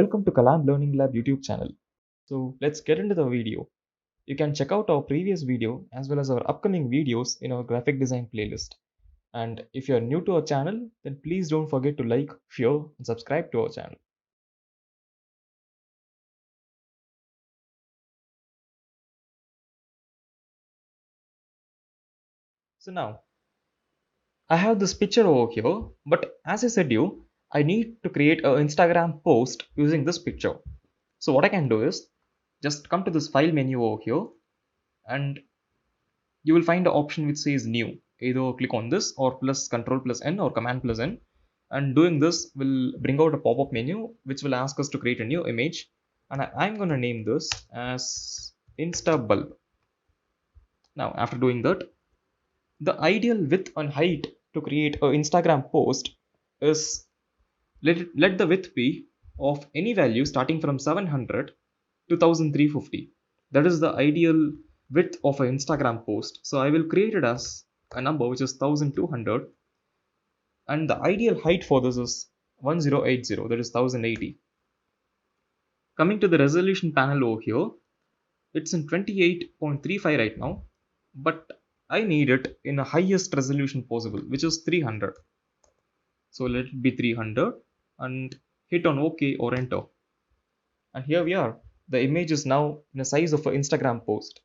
welcome to Kalam Learning Lab YouTube channel. So let's get into the video. You can check out our previous video as well as our upcoming videos in our graphic design playlist. And if you're new to our channel, then please don't forget to like, share and subscribe to our channel. So now, I have this picture over here, but as I said I need to create an Instagram post using this picture. So what I can do is just come to this file menu over here and you will find an option which says new. Either click on this or plus control plus N or command plus N. And doing this will bring out a pop-up menu which will ask us to create a new image. And I'm going to name this as Insta Bulb. Now, after doing that, the ideal width and height to create an Instagram post is let the width be of any value starting from 700 to 1350. That is the ideal width of an Instagram post. So I will create it as a number which is 1200, and the ideal height for this is 1080, that is 1080. Coming to the resolution panel over here, it's in 28.35 right now, but I need it in the highest resolution possible, which is 300. So let it be 300 and hit on OK or enter. And here we are. The image is now in the size of an Instagram post.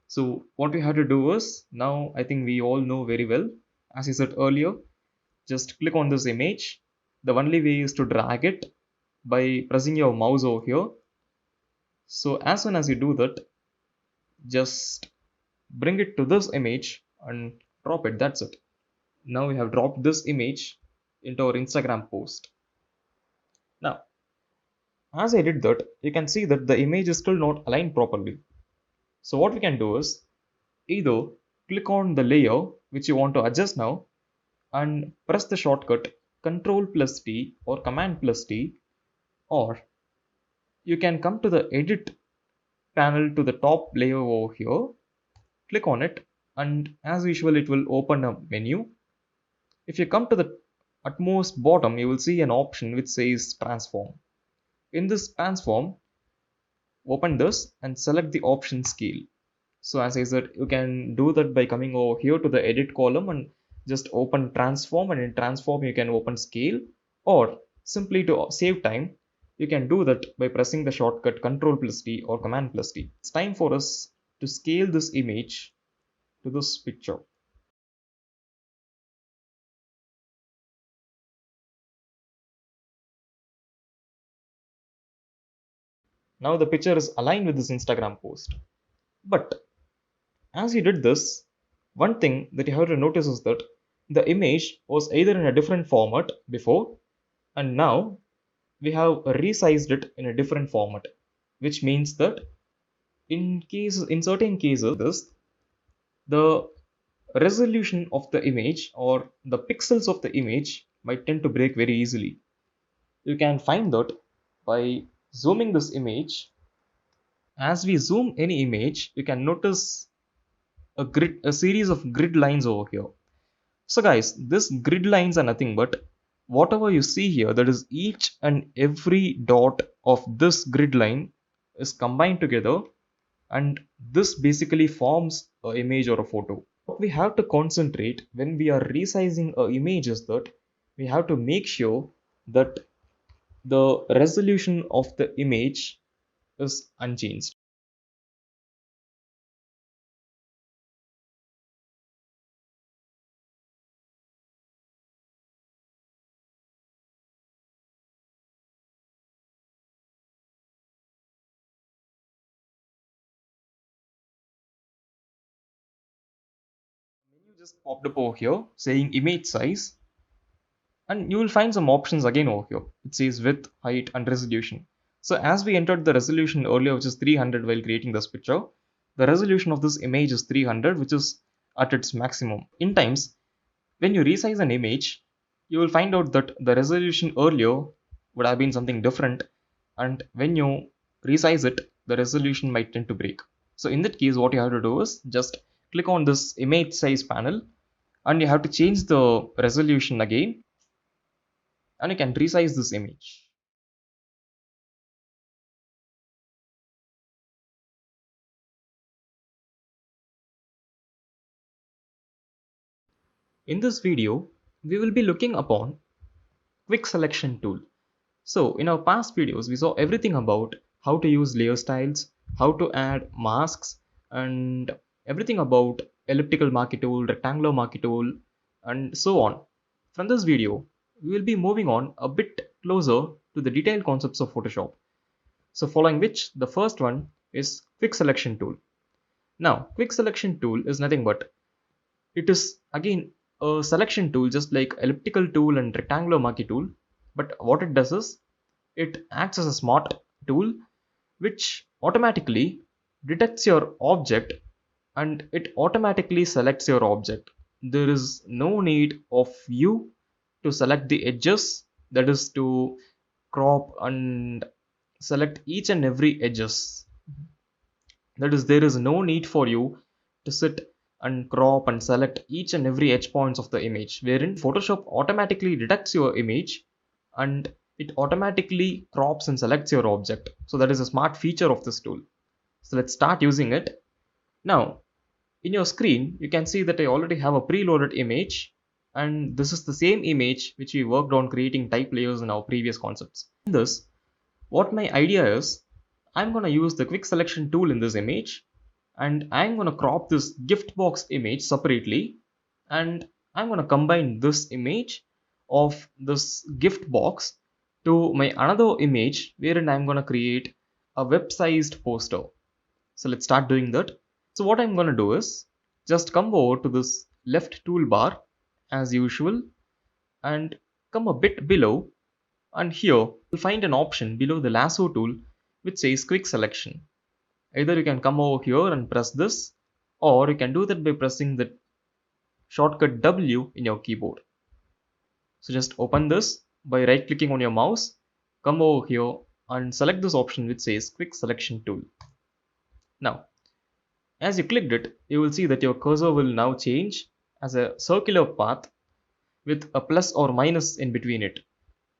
So what we have to do is, now I think we all know very well, as I said earlier, just click on this image. The only way is to drag it by pressing your mouse over here. So as soon as you do that, just bring it to this image and drop it. That's it. Now we have dropped this image into our Instagram post. Now, as I did that, you can see that the image is still not aligned properly. So what we can do is either click on the layer which you want to adjust now and press the shortcut Ctrl plus T or Command plus T, or you can come to the edit panel to the top layer over here, click on it, and as usual it will open a menu. If you come to the utmost bottom, you will see an option which says transform. In this transform, open this and select the option scale. So as I said, you can do that by coming over here to the edit column and just open transform, and in transform you can open scale, or simply to save time you can do that by pressing the shortcut Ctrl plus T or Command plus T. It's time for us to scale this image to this picture. Now the picture is aligned with this Instagram post. But as you did this, one thing that you have to notice is that the image was either in a different format before, and now we have resized it in a different format, which means that in certain cases, the resolution of the image or the pixels of the image might tend to break very easily. You can find that by zooming this image. As we zoom any image, you can notice a series of grid lines over here. So guys, this grid lines are nothing but whatever you see here, that is each and every dot of this grid line is combined together, and this basically forms an image or a photo. What we have to concentrate when we are resizing an image is that we have to make sure that the resolution of the image is unchanged. Menu just popped up over here saying image size, and you will find some options again over here. It says width, height and resolution. So as we entered the resolution earlier, which is 300 while creating this picture, the resolution of this image is 300, which is at its maximum. In times, when you resize an image, you will find out that the resolution earlier would have been something different, and when you resize it, the resolution might tend to break. So in that case, what you have to do is just click on this image size panel, and you have to change the resolution again, and you can resize this image. In this video, we will be looking upon quick selection tool. So in our past videos, we saw everything about how to use layer styles, how to add masks, and everything about elliptical marquee tool, rectangular marquee tool, and so on. From this video, we will be moving on a bit closer to the detailed concepts of Photoshop. So following which, the first one is quick selection tool. Now, quick selection tool is nothing but it is again a selection tool just like elliptical tool and rectangular marquee tool. But what it does is it acts as a smart tool which automatically detects your object and it automatically selects your object. There is no need of you to select the edges, that is to crop and select each and every edges. That is, there is no need for you to sit and crop and select each and every edge points of the image, wherein Photoshop automatically detects your image and it automatically crops and selects your object. So that is a smart feature of this tool. So let's start using it. Now, in your screen, you can see that I already have a preloaded image, and this is the same image which we worked on creating type layers in our previous concepts. In this, what my idea is, I'm going to use the quick selection tool in this image and I'm going to crop this gift box image separately, and I'm going to combine this image of this gift box to my another image wherein I'm going to create a web sized poster. So let's start doing that. So what I'm going to do is just come over to this left toolbar as usual and come a bit below, and here you'll find an option below the lasso tool which says quick selection. Either you can come over here and press this, or you can do that by pressing the shortcut W in your keyboard. So just open this by right clicking on your mouse, come over here and select this option which says quick selection tool. Now, as you clicked it, you will see that your cursor will now change as a circular path with a plus or minus in between it.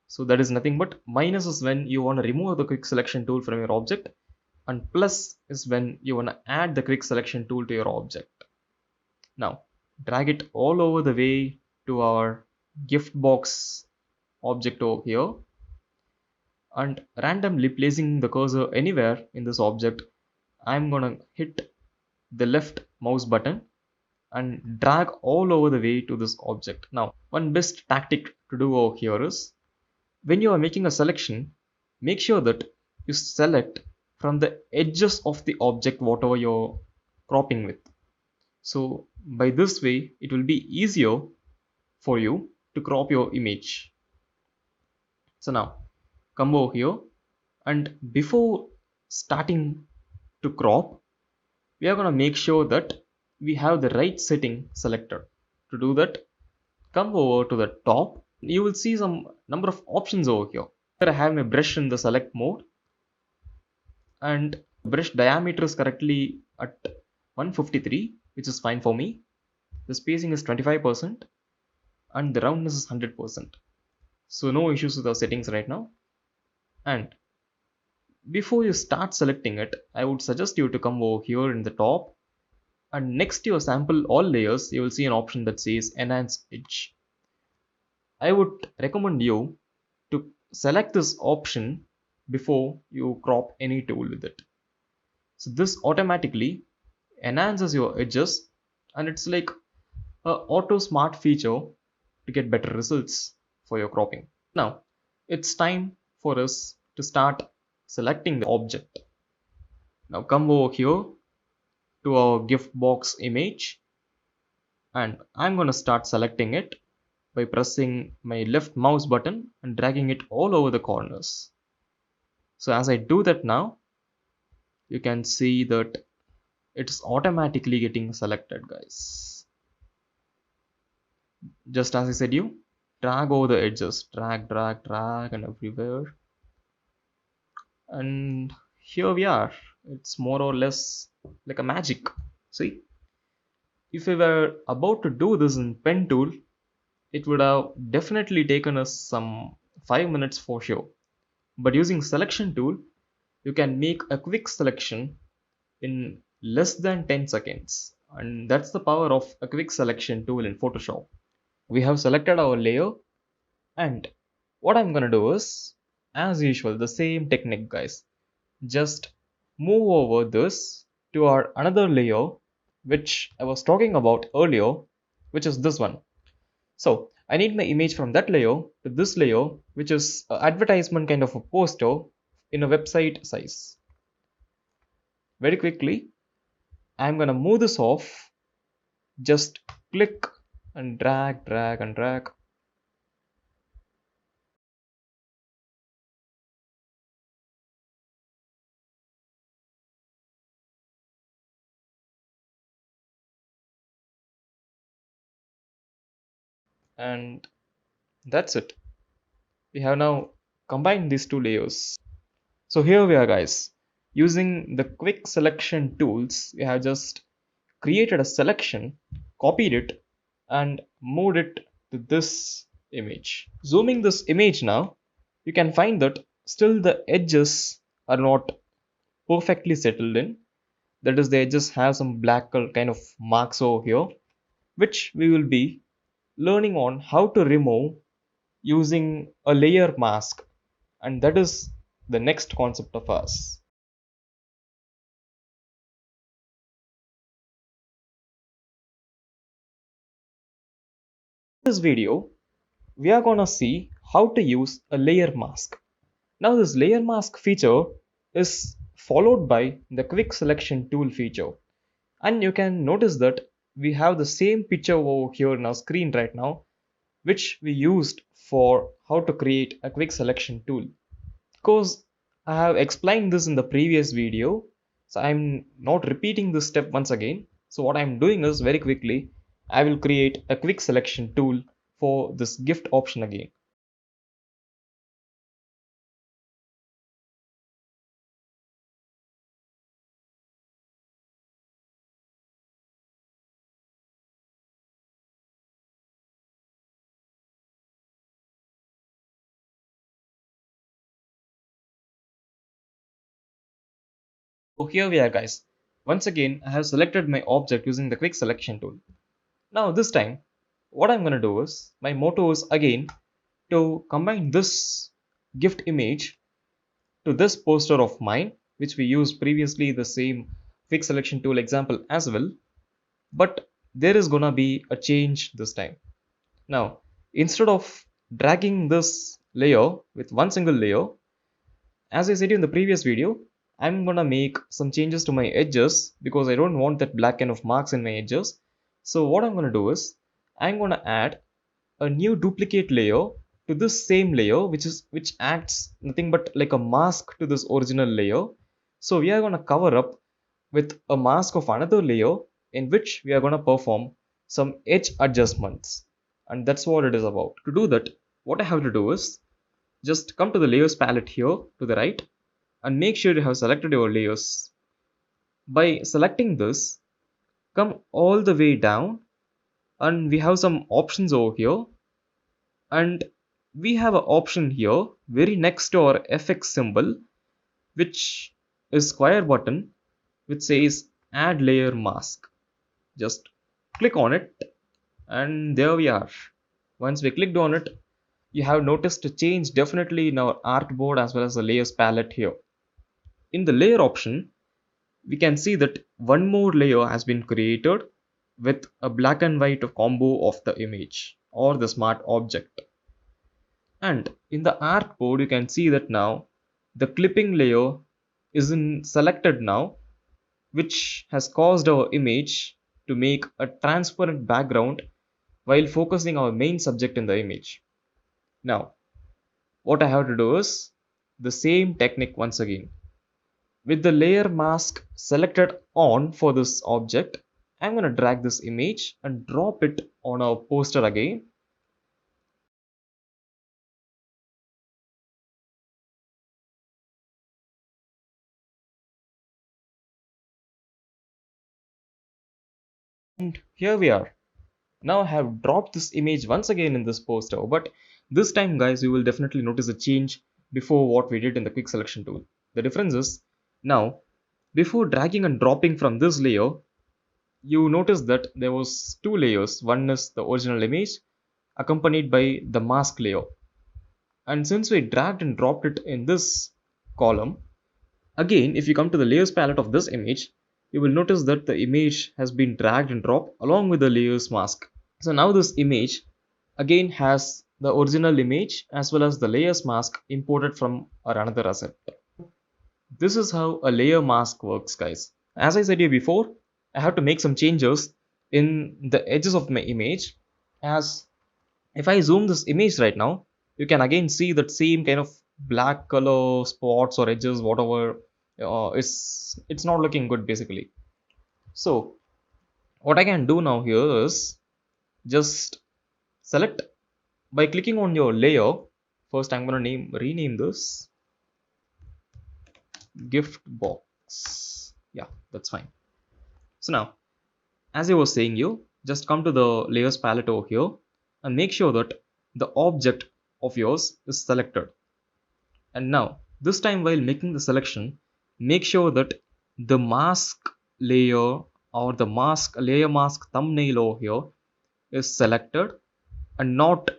So that is nothing but minus is when you want to remove the quick selection tool from your object, and plus is when you want to add the quick selection tool to your object. Now drag it all over the way to our gift box object over here, and randomly placing the cursor anywhere in this object, I'm gonna hit the left mouse button and drag all over the way to this object. Now, one best tactic to do over here is when you are making a selection, make sure that you select from the edges of the object whatever you're cropping with. So by this way, it will be easier for you to crop your image. So now come over here, and before starting to crop, we are going to make sure that we have the right setting selected. To do that, come over to the top. You will see some number of options over here. Here I have my brush in the select mode, and brush diameter is correctly at 153, which is fine for me. The spacing is 25% and the roundness is 100%. So no issues with our settings right now. And before you start selecting it, I would suggest you to come over here in the top, and next to your sample all layers, you will see an option that says enhance edge. I would recommend you to select this option before you crop any tool with it. So this automatically enhances your edges, and it's like a auto smart feature to get better results for your cropping. Now it's time for us to start selecting the object. Now come over here to our gift box image, and I'm going to start selecting it by pressing my left mouse button and dragging it all over the corners. So as I do that now, you can see that it's automatically getting selected, guys. Just as I said, you drag over the edges, drag and everywhere, and here we are. It's more or less like a magic. See, if we were about to do this in pen tool, it would have definitely taken us some 5 minutes for sure. But using selection tool, you can make a quick selection in less than 10 seconds, and that's the power of a quick selection tool in Photoshop. we have selected our layer, and what I'm gonna do is, as usual, the same technique, guys. Just move over this to our another layer, which I was talking about earlier, which is this one. So I need my image from that layer to this layer, which is an advertisement kind of a poster in a website size. Very quickly, I'm gonna move this off. Just click and drag, drag, and drag. And that's it. We have now combined these two layers. So here we are, guys. Using the quick selection tools, we have just created a selection, copied it, and moved it to this image. Zooming this image now, you can find that still the edges are not perfectly settled in. That is, the edges have some black kind of marks over here, which we will be learning on how to remove using a layer mask, and that is the next concept of us. In this video, we are gonna see how to use a layer mask. Now this layer mask feature is followed by the quick selection tool feature, and you can notice that we have the same picture over here in our screen right now, which we used for how to create a quick selection tool. Because I have explained this in the previous video, so I'm not repeating this step once again. So what I'm doing is, very quickly, I will create a quick selection tool for this gift option again. So here we are, guys. Once again, I have selected my object using the quick selection tool. Now this time, what I'm going to do is, my motto is again to combine this gift image to this poster of mine, which we used previously the same quick selection tool example as well. But there is gonna be a change this time. Now, instead of dragging this layer with one single layer, as I said in the previous video, I'm gonna make some changes to my edges because I don't want that black kind of marks in my edges. So what I'm gonna do is, I'm gonna add a new duplicate layer to this same layer, which acts nothing but like a mask to this original layer. So we are gonna cover up with a mask of another layer in which we are going to perform some edge adjustments, and that's what it is about. To do that, what I have to do is just come to the layers palette here to the right and make sure you have selected your layers. By selecting this, come all the way down, and we have some options over here, and we have an option here very next to our FX symbol, which is square button, which says add layer mask. Just click on it, and there we are. Once we clicked on it, you have noticed a change definitely in our artboard as well as the layers palette here. In the layer option, we can see that one more layer has been created with a black and white combo of the image or the smart object. And in the artboard, you can see that now the clipping layer is in selected now, which has caused our image to make a transparent background while focusing our main subject in the image. Now, what I have to do is the same technique once again. With the layer mask selected on for this object, I'm going to drag this image and drop it on our poster again. And here we are. Now I have dropped this image once again in this poster, but this time, guys, you will definitely notice a change before what we did in the quick selection tool. The difference is, now before dragging and dropping from this layer, you notice that there was two layers. One is the original image accompanied by the mask layer. And since we dragged and dropped it in this column, again, if you come to the layers palette of this image, you will notice that the image has been dragged and dropped along with the layers mask. So now this image again has the original image as well as the layers mask imported from our another asset. This is how a layer mask works, guys. As I said here before, I have to make some changes in the edges of my image. As if I zoom this image right now, you can again see that same kind of black color spots or edges, whatever. It's not looking good basically. So what I can do now here is just select by clicking on your layer. First, I'm gonna rename this gift box. Yeah, that's fine. So now, as I was saying, you just come to the layers palette over here and make sure that the object of yours is selected. And now, this time while making the selection, make sure that the mask layer or the layer mask thumbnail over here is selected and not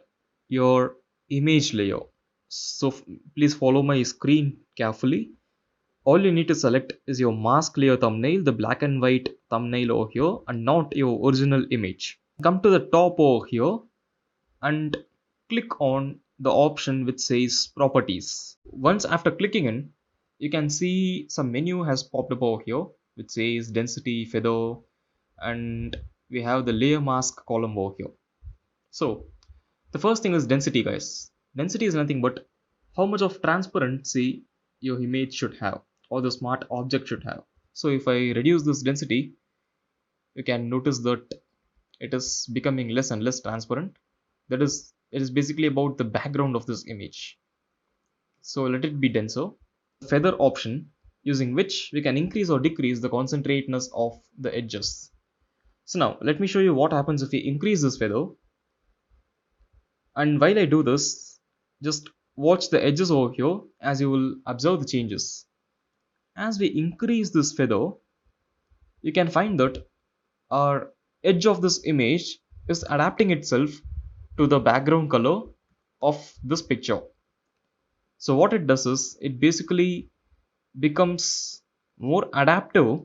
your image layer. So please follow my screen carefully. All you need to select is your mask layer thumbnail, the black and white thumbnail over here, and not your original image. Come to the top over here and click on the option which says properties. Once after clicking in, you can see some menu has popped up over here which says density, feather, and we have the layer mask column over here. So the first thing is density, guys. Density is nothing but how much of transparency your image should have or the smart object should have. So if I reduce this density, you can notice that it is becoming less and less transparent. That is, it is basically about the background of this image. So let it be denser. Feather option, using which we can increase or decrease the concentrateness of the edges. So now let me show you what happens if we increase this feather. And while I do this, just watch the edges over here as you will observe the changes. As we increase this feather, you can find that our edge of this image is adapting itself to the background color of this picture. So what it does is it basically becomes more adaptive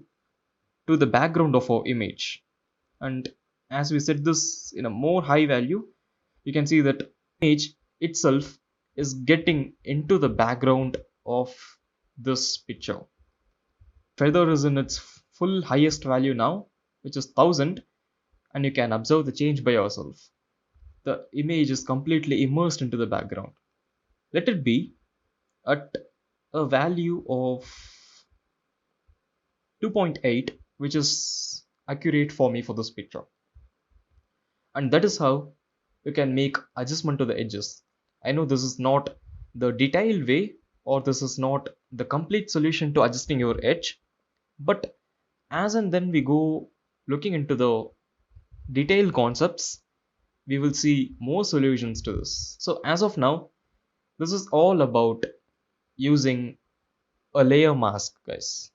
to the background of our image. And as we set this in a more high value, you can see that image itself is getting into the background of this picture. Feather is in its full highest value now, which is 1000, and you can observe the change by yourself. The image is completely immersed into the background. Let it be at a value of 2.8, which is accurate for me for this picture. And that is how you can make adjustment to the edges. I know this is not the detailed way or this is not the complete solution to adjusting your edge, but as and then we go looking into the detailed concepts, we will see more solutions to this. So as of now, this is all about using a layer mask, guys.